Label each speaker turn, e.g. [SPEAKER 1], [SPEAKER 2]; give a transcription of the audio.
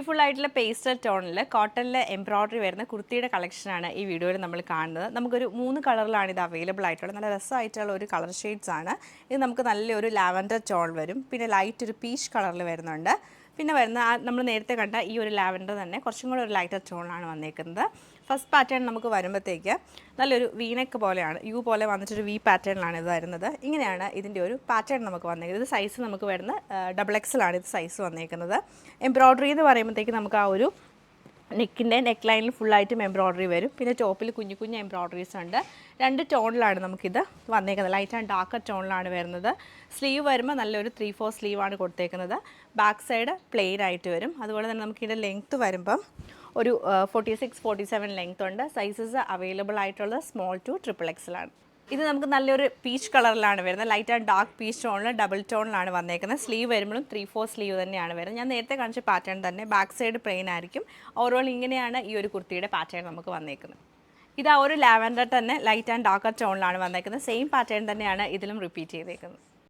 [SPEAKER 1] Beautiful ആയിട്ടുള്ള pastel ടോണിൽ കോട്ടണിൽ എംബ്രോയ്ഡറി വരുന്ന കുർത്തിയുടെ കളക്ഷനാണ് ഈ വീഡിയോയിൽ നമ്മൾ കാണുന്നത്. നമുക്കൊരു 3 കളറിലാണ് ഇത് അവൈലബിൾ ആയിട്ടുള്ളത്. നല്ല രസമായിട്ടുള്ള ഒരു കളർ ഷെയ്ഡ്സ് ആണ്. ഇത് നമുക്ക് നല്ലൊരു ലാവൻഡർ ടോൺ വരും, പിന്നെ ലൈറ്റ് ഒരു പീച്ച് കളറിൽ വരുന്നുണ്ട്. പിന്നെ വരുന്ന നമ്മൾ നേരത്തെ കണ്ട ഈ ഒരു ലാവൻഡർ തന്നെ കുറച്ചും കൂടെ ഒരു ലൈറ്റർ ടോണാണ് വന്നേക്കുന്നത്. ഫസ്റ്റ് പാറ്റേൺ നമുക്ക് വരുമ്പോഴത്തേക്ക് നല്ലൊരു വീനെക്ക് പോലെയാണ്, യു പോലെ വന്നിട്ടൊരു വി പാറ്റേണിലാണ് ഇത് വരുന്നത്. ഇങ്ങനെയാണ് ഇതിൻ്റെ ഒരു പാറ്റേൺ നമുക്ക് വന്നേക്കുന്നത്. ഇത് സൈസ് നമുക്ക് വരുന്ന XXL ഇത് സൈസ് വന്നേക്കുന്നത്. എംബ്രോയ്ഡറി എന്ന് പറയുമ്പോഴത്തേക്ക് നമുക്ക് ആ ഒരു നെക്കിൻ്റെ നെക്ക് ലൈനിൽ ഫുള്ളായിട്ടും എംബ്രോയ്ഡറി വരും. പിന്നെ ടോപ്പിൽ കുഞ്ഞു കുഞ്ഞു എംബ്രോയ്ഡറീസ് ഉണ്ട്. 2 ടോണിലാണ് നമുക്കിത് വന്നേക്കുന്നത്. ലൈറ്റ് ആൻഡ് ഡാർക്കർ ടോണിലാണ് വരുന്നത്. സ്ലീവ് വരുമ്പോൾ നല്ലൊരു 3/4 സ്ലീവാണ് കൊടുത്തേക്കുന്നത്. ബാക്ക് സൈഡ് പ്ലെയിൻ ആയിട്ട് വരും. അതുപോലെ തന്നെ നമുക്കിതിൻ്റെ ലെങ്ത്ത് വരുമ്പം ഒരു 46-47 ലെങ്ത് ഉണ്ട്. സൈസസ് അവൈലബിൾ ആയിട്ടുള്ളത് സ്മോൾ ടു XXL ആണ്. ഇത് നമുക്ക് നല്ലൊരു പീച്ച് കളറിലാണ് വരുന്നത്. ലൈറ്റ് ആൻഡ് ഡാർക്ക് പീച്ച് ടോണിൽ ഡബിൾ ടോണിലാണ് വന്നേക്കുന്നത്. സ്ലീവ് വരുമ്പോഴും 3/4 സ്ലീവ് തന്നെയാണ് വരുന്നത്. ഞാൻ നേരത്തെ കാണിച്ച പാറ്റേൺ തന്നെ ബാക്ക് സൈഡ് പ്ലെയിൻ ആയിരിക്കും. ഓവറോൾ ഇങ്ങനെയാണ് ഈ ഒരു കുർത്തിയുടെ പാറ്റേൺ നമുക്ക് വന്നേക്കുന്നത്. ഇത് ആ ഒരു ലാവൻഡർ തന്നെ ലൈറ്റ് ആൻഡ് ഡാർക്കർ ടോണിലാണ് വന്നേക്കുന്നത്. സെയിം പാറ്റേൺ തന്നെയാണ് ഇതിലും റിപ്പീറ്റ് ചെയ്തേക്കുന്നത്.